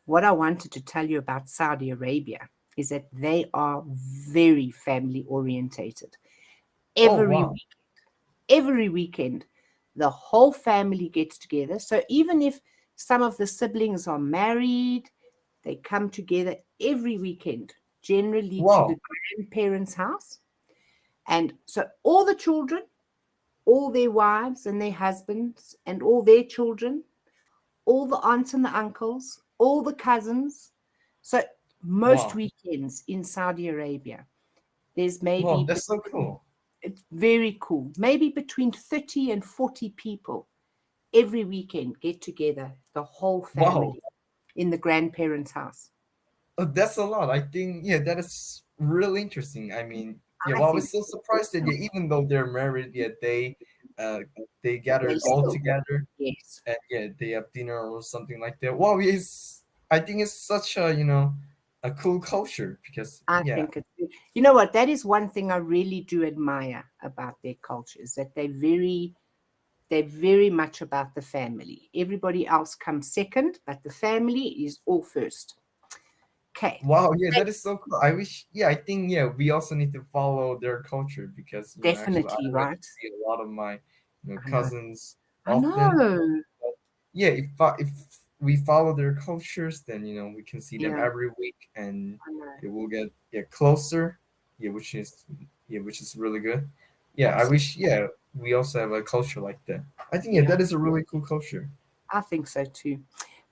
what I wanted to tell you about Saudi Arabia is that they are very family orientated. Oh, Every wow. week, every weekend, the whole family gets together. So even if some of the siblings are married, they come together every weekend, generally to the Wow. grandparents' house. And so all the children, all their wives and their husbands, and all their children, all the aunts and the uncles, all the cousins. So most Wow. weekends in Saudi Arabia, there's Wow. maybe, That's so cool. it's very cool, maybe between 30 and 40 people every weekend get together, the whole Wow. family in the grandparents' house. That's a lot. I think, yeah, that is really interesting. I mean, yeah, I well, I think was so surprised that, yeah, even though they're married, yeah, uh, they they gathered all still, together, yes, and yeah, they have dinner or something like that. Wow, I think it's such a, a cool culture because, I yeah, think it's, you know what, that is one thing I really do admire about their culture is that they're very much about the family. Everybody else comes second, but the family is all first. Okay. wow, yeah, that is so cool. I wish, yeah, I think, yeah, we also need to follow their culture because, actually, I Definitely, don't get to right? see a lot of my, I know. cousins I often. know. Yeah, if we follow their cultures, then we can see them Yeah, every week, and I know. it will get closer. Yeah, which is really good. Yeah, I Absolutely. wish, yeah, we also have a culture like that. I think, yeah, Yeah, that is a really cool culture. I think so too.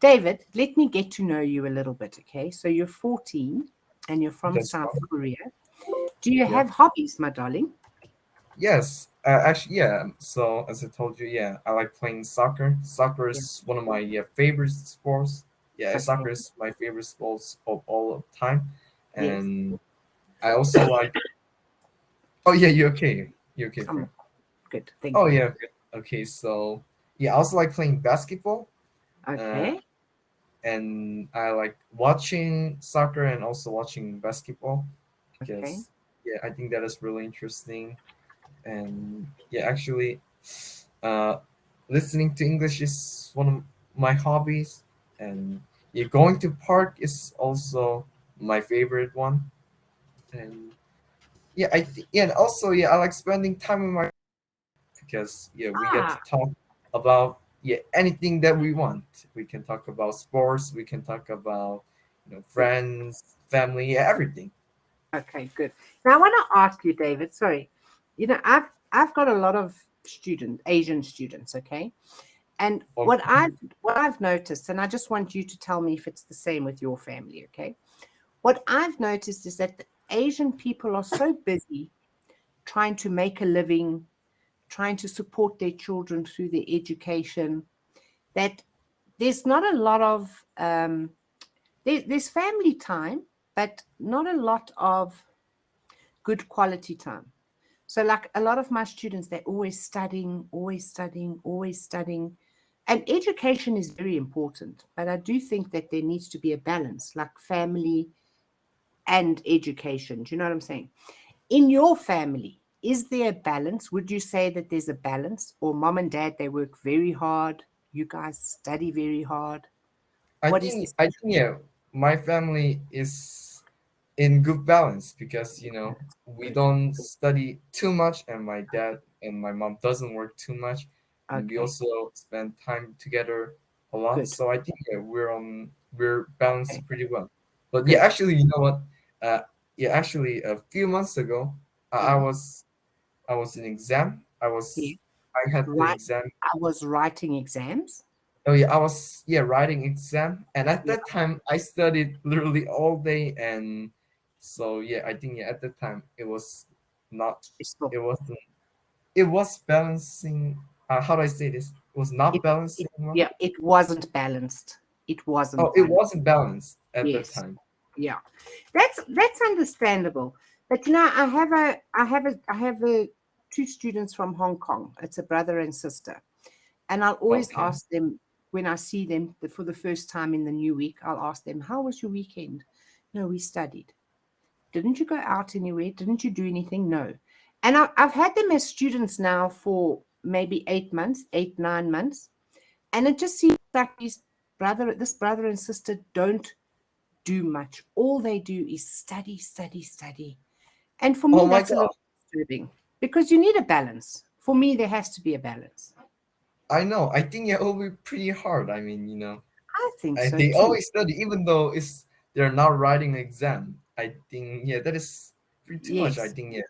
David, let me get to know you a little bit, okay? So you're 14 and you're from That's South fine. Korea. Do you Yeah. have hobbies, my darling? Yes. Actually, yeah. So as I told you, yeah, I like playing soccer. Soccer Yeah. is one of my, yeah, favorite sports. Yeah, Okay. soccer is my favorite sports of all of time, Yes. and I also like. Oh yeah, you okay? You okay, I'm friend? good. Thank Oh you. yeah, okay. Okay, so yeah, I also like playing basketball, uh, Okay. and I like watching soccer and also watching basketball Okay. because yeah, I think that is really interesting. And yeah, actually, uh, listening to English is one of my hobbies, and yeah, going to park is also my favorite one. And yeah, yeah, and also, yeah, I like spending time with my because yeah, we get to Ah, talk about, yeah, anything that we want. We can talk about sports, we can talk about good. friends, family, yeah, everything. Okay, good. Now I want to ask you, David, sorry. I've got a lot of Asian students, okay? And what Okay. I've noticed, and I just want you to tell me if it's the same with your family, okay? What I've noticed is that the Asian people are so busy trying to make a living, trying to support their children through their education, that there's not a lot of there's family time, but not a lot of good quality time. So, like a lot of my students, they're always studying, always studying, always studying. And education is very important, but I do think that there needs to be a balance, like family and education. Do you know what I'm saying? In your family, is there a balance? Would you say that there's a balance? Or mom and dad, they work very hard, you guys study very hard? What is the I think, yeah, my family is in good balance because we good? don't study too much, and my dad and my mom doesn't work too much, and we Okay, also spend time together a lot. good. So I think, yeah, we're balanced Okay, pretty well. But yeah, good. actually, you know what? Uh, yeah, actually, a few months ago, Yeah, I was in exam. yeah. I had the Right. exam. I was writing exams. Oh yeah, I was, yeah, writing exam, and at Yeah, that time I studied literally all day, and so yeah, I think, yeah, at that time not it's not. it wasn't it was balancing. How do I say this? It was not It, balancing well. yeah, it wasn't balanced. It Oh, wasn't it balanced. wasn't balanced at that Yes. time. Yeah. That's understandable. But I have a two students from Hong Kong. It's a brother and sister. And I'll always Okay, ask them when I see them for the first time in the new week, I'll ask them, "How was your weekend?" "No, we studied." "Didn't you go out anywhere? Didn't you do anything?" "No." And I've had them as students now for maybe 8 months, 8, 9 months. And it just seems like these this brother and sister don't do much. All they do is study, study, study. And for Oh me, my that's a God. little disturbing because you need a balance. For me, there has to be a balance. I know. I think it will be pretty hard. I mean, I think so they too. always study, even though they're not writing an exam. I think, yeah, that is pretty too much. I Yes, think, yeah,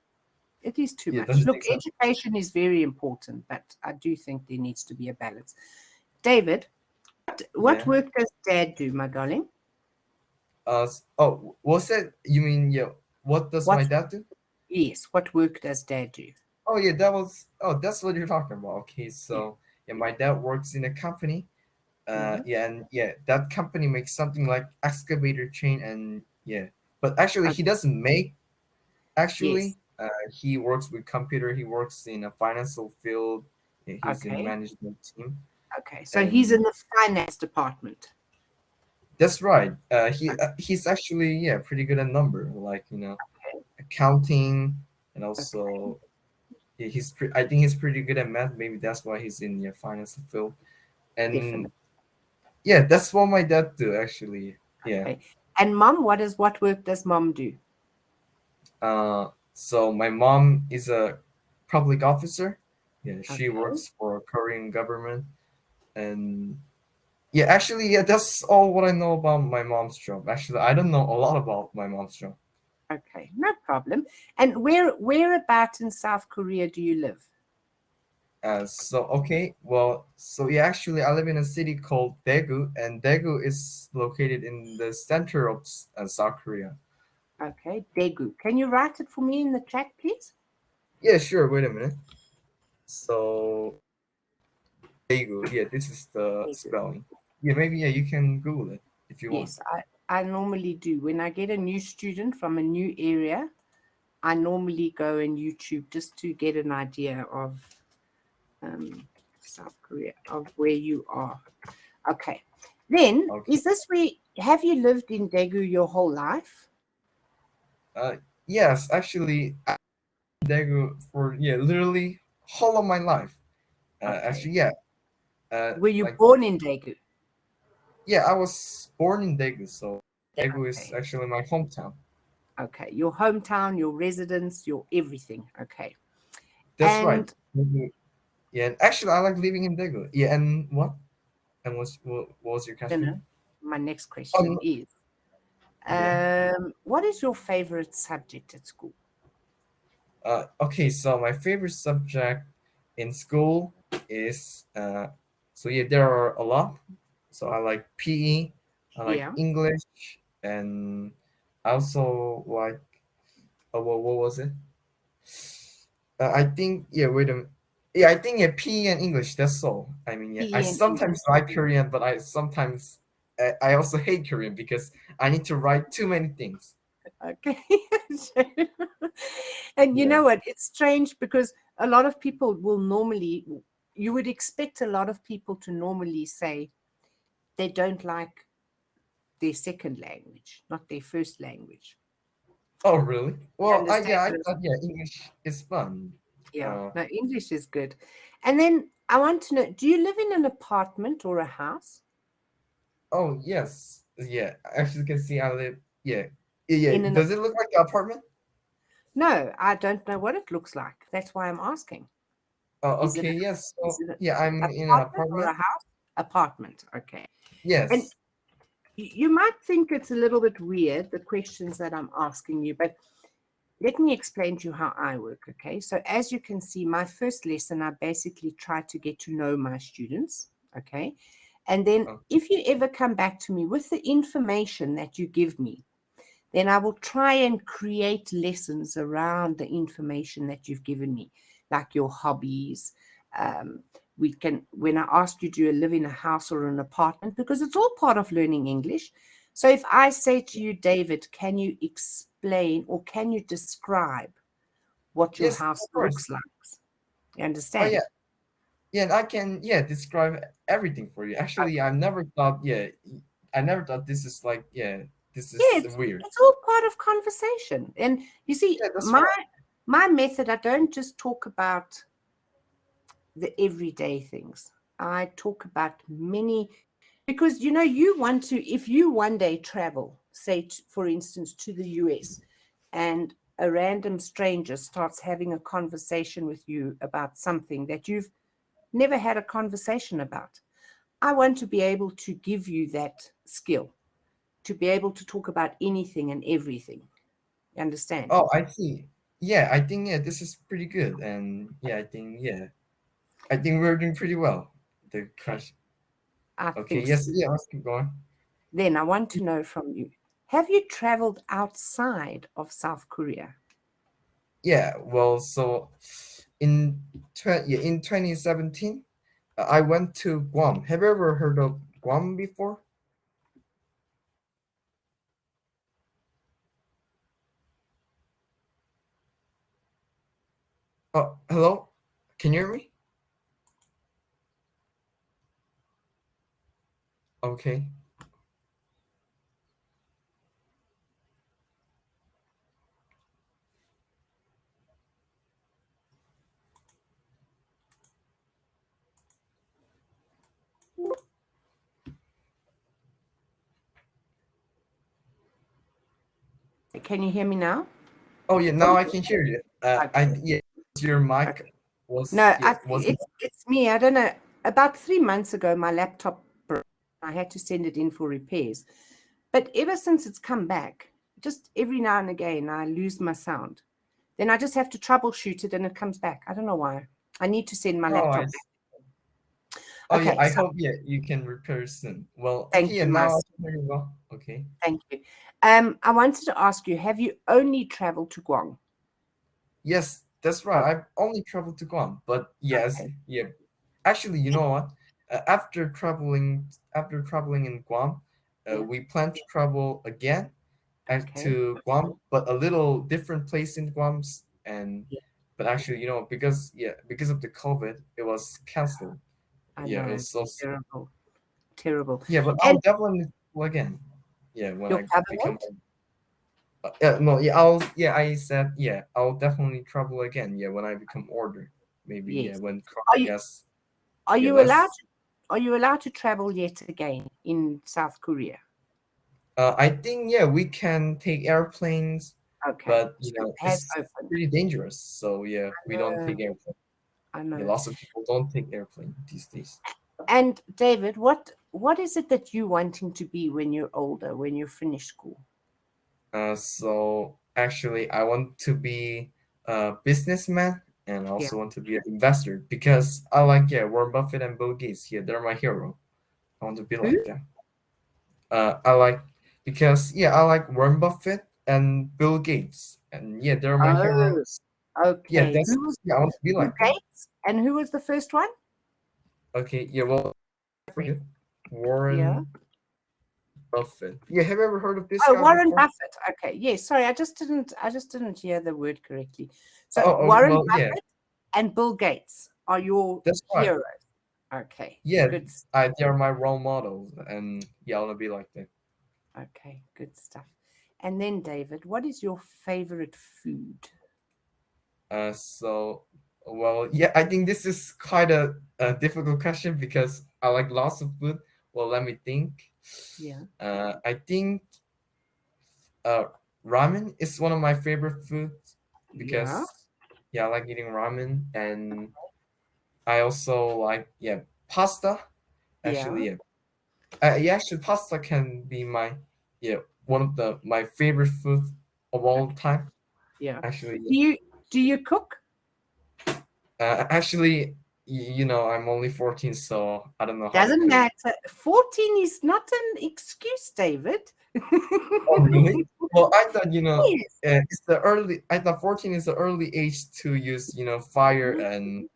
it is too yeah, don't much. you Look, think so? education is very important, but I do think there needs to be a balance. David, what Yeah. work does Dad do, my darling? Oh, what's that? You mean, yeah? What does my What? dad do? Yes, what work does Dad do? Oh yeah, that was. Oh, that's what you're talking about. Okay, Yeah. so yeah, my dad works in a company. Mm-hmm. Yeah, and yeah, that company makes something like excavator chain, and yeah, but actually he Okay. doesn't make. Yes. Actually, he works with computer. He works in a financial field. Yeah, he's in Okay. management team, Okay. So he's in and the finance department. that's right. Okay. He's actually, yeah, pretty good at number, like Okay. accounting, and Okay. also yeah, I think he's pretty good at math. Maybe that's why he's in the finance field. And Definitely. yeah, that's what my dad do actually. Yeah. Okay. And mom, what work does mom do? So my mom is a public officer. Yeah, she Okay. works for Korean government, and yeah, actually, yeah, that's all what I know about my mom's job. Actually, I don't know a lot about my mom's job. Okay. No problem. And whereabout in South Korea do you live? So okay, well, so yeah, actually, I live in a city called Daegu, and Daegu is located in the center of South Korea. Okay. Daegu. Can you write it for me in the chat, please? Yeah, sure. Wait a minute. So Daegu, yeah, this is the Daegu. spelling. Yeah, maybe yeah, you can Google it if you want. Yes, I normally do. When I get a new student from a new area, I normally go and YouTube just to get an idea of South Korea, of where you are. Okay. Then, Okay. is this where, have you lived in Daegu your whole life? Uh, yes, actually, I Daegu for yeah, literally whole of my life. Okay. Actually, yeah. Were you Like born in Daegu? yeah, I was born in Daegu, so Daegu is Okay. actually my hometown. Okay. Your hometown, your residence, your everything. Okay. That's right. And, Mhm. Yeah, and actually, I like living in Daegu. Yeah, and what? And what was your you question? know, my next question Um, is, yeah. what is your favorite subject at school? Okay, so my favorite subject in school is so yeah, there are a lot. So I like PE, I like Yeah. English, and I also like what was it? I think yeah. Wait a minute. Yeah, I think yeah, PE and English. That's all. I mean, yeah, I PE and English. sometimes like Korean, but I also hate Korean because I need to write too many things. Okay. And you Yeah. know what? It's strange because a lot of people will normally, you would expect a lot of people to normally say they don't like their second language, not their first language. Oh, really? You Well, understand? yeah, I thought yeah, English is fun. Yeah. Uh, No, English is good. And then I want to know, do you live in an apartment or a house? oh yes, yeah. As you can see, I live. Yeah, yeah. In an, Does it look like an apartment? no, I don't know what it looks like. That's why I'm asking. Oh, Is it okay. Yes. is So it yeah, an I'm in an apartment or apartment. a house? Apartment. Okay. And Yes. you might think it's a little bit weird, the questions that I'm asking you, but let me explain to you how I work, okay? So as you can see, my first lesson, I basically try to get to know my students, okay? And then Oh, if you ever come back to me with the information that you give me, then I will try and create lessons around the information that you've given me, like your hobbies. Um, we can, when I ask you, do you live in a house or an apartment? Because it's all part of learning English. So if I say to you, David, can you explain or can you describe what your yes, house of course. looks like? You Oh yeah, understand? yeah. And I can yeah describe everything for you. Actually, Okay. I never thought yeah, I never thought this is like yeah, this Yeah, is weird. it's all part of conversation. And you see, Yeah, that's my method, I don't just talk about the everyday things. I talk about many. Because you want to, if you one day travel, say for instance to the US, and a random stranger starts having a conversation with you about something that you've never had a conversation about, I want to be able to give you that skill, to be able to talk about anything and everything. You understand? Oh, I see. Yeah, I think yeah, this is pretty good, and yeah, I think we're doing pretty well. The Okay, question. I Okay, think yes, so. yeah, let's keep going. Then I want to know from you, have you traveled outside of South Korea? Yeah, well, so in yeah, in 2017, I went to Guam. Have you ever heard of Guam before? Oh, hello? Can you hear me? Okay. Can you hear me now? Oh yeah, now I can hear you. I Okay. yeah, your mic Okay. was No, yeah was it's me. I don't know. About 3 months ago, my laptop broke. I had to send it in for repairs. But ever since it's come back, just every now and again, I lose my sound. Then I just have to troubleshoot it and it comes back. I don't know why. I need to send my oh laptop back. oh yeah, Okay, I so hope yeah you can repair soon. Well, okay, thank yeah, you, my now I son. can hear you well. Okay. Thank you. I wanted to ask you, have you only traveled to Guam? Yes, that's Oh, right. I've only traveled to Guam, but yes, okay. yeah. Actually, you know what? After traveling in Guam, Yeah. we plan to travel again Okay. to Guam, but a little different place in Guam. And Yeah. but actually, because because of the COVID, it was canceled. I Yeah, it know. was so sad. Terrible. Terrible. Yeah, but I'll And definitely go again. Yeah, when your I become government? no, yeah, I'll yeah, I said yeah, I'll definitely travel again. Yeah, when I become older, maybe yeah, Yes. when Are crime you gets are yeah you allowed less. to are you allowed to travel yet again in South Korea? I think yeah, we can take airplanes, Okay. but So it has it's opened. pretty dangerous. So yeah, we don't No, take airplane. I Yeah, know. lots of people don't take airplane these days. And David, what is it that you wanting to be when you're older, when you finish school? So actually, I want to be a businessman and Yeah. also want to be an investor because I like yeah Warren Buffett and Bill Gates. Yeah, they're my hero. I want to be Who? like that. I like because yeah, I like Warren Buffett and Bill Gates, and yeah, they're my Oh, heroes. Yeah, okay. that's yeah, I want to be Who like them. Gates? And who was the first one? Okay, yeah, well, for you, Yeah. Warren Buffett. Yeah, have you ever heard of this Oh, guy Warren before? Buffett. Okay. Yes. Sorry, I just didn't hear the word correctly. So Oh, oh Warren well, yeah, Buffett and Bill Gates are your that's right. heroes. Okay. Yeah, Good. they are my role models, and yeah, I want to be like them. Okay. Good stuff. And then David, what is your favorite food? So, well, yeah, I think this is quite a difficult question because I like lots of food. Well, let me think. Yeah. I think uh, ramen is one of my favorite foods Yeah. because yeah, I like eating ramen, and I also like yeah pasta. Yeah. Actually, yeah, yeah, actually, pasta can be my yeah one of the my favorite foods of all Okay. time. Yeah. Actually, Do you cook? actually, I'm only 14, so I don't know how to Doesn't cook. matter. 14 is not an excuse, David. Oh, really? Well, I thought Yes. it's the early. I thought 14 is the early age to use fire and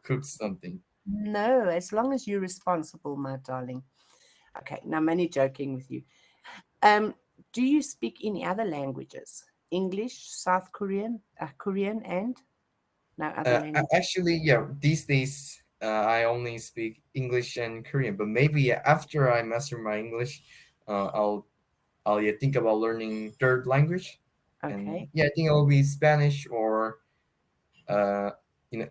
cook something. No, as long as you're responsible, my darling. Okay, now I'm only joking with you. Um, do you speak any other languages? English, South Korean, Korean, and no other language? Actually, yeah, these days I only speak English and Korean, but maybe after I master my English, I'll yeah, think about learning third language, and Okay, yeah, I think it'll be Spanish or uh,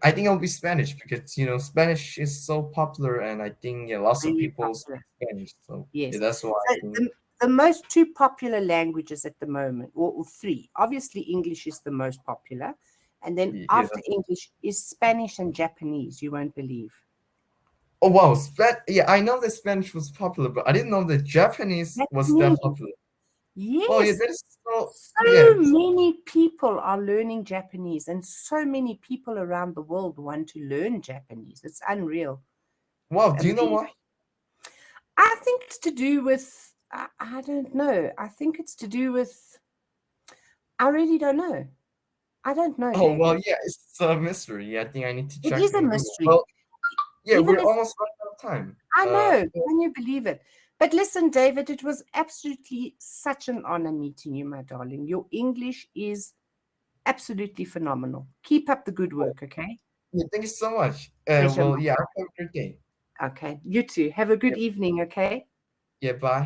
I think it'll be Spanish because Spanish is so popular, and I think lots of Very people speak popular. Spanish. So yeah, Yes. that's why So I think. the most two popular languages at the moment, or three, obviously English is the most popular. And then Yeah. after English is Spanish and Japanese. You won't believe. Oh wow, yeah, I know that Spanish was popular, but I didn't know that Japanese was that Japanese. popular. Oh yeah, Yes. that is so yeah. So many people are learning Japanese, and so many people around the world want to learn Japanese. It's unreal. It's Wow, do you know amazing. why? I think it's to do with, I don't know. I think it's to do with, I really don't know. I don't know, Oh well, David. yeah, it's a mystery. Yeah, I think I need to It check is a in Google. mystery. Well, yeah, Even we're if almost running out of time. I know, can you believe it? But listen, David, it was absolutely such an honor meeting you, my darling. Your English is absolutely phenomenal. Keep up the good work, okay? Yeah, thank you so much. Pleasure, Well, my yeah, darling. have a great day. Okay, you too. Have a good Yeah, evening, okay? yeah, bye.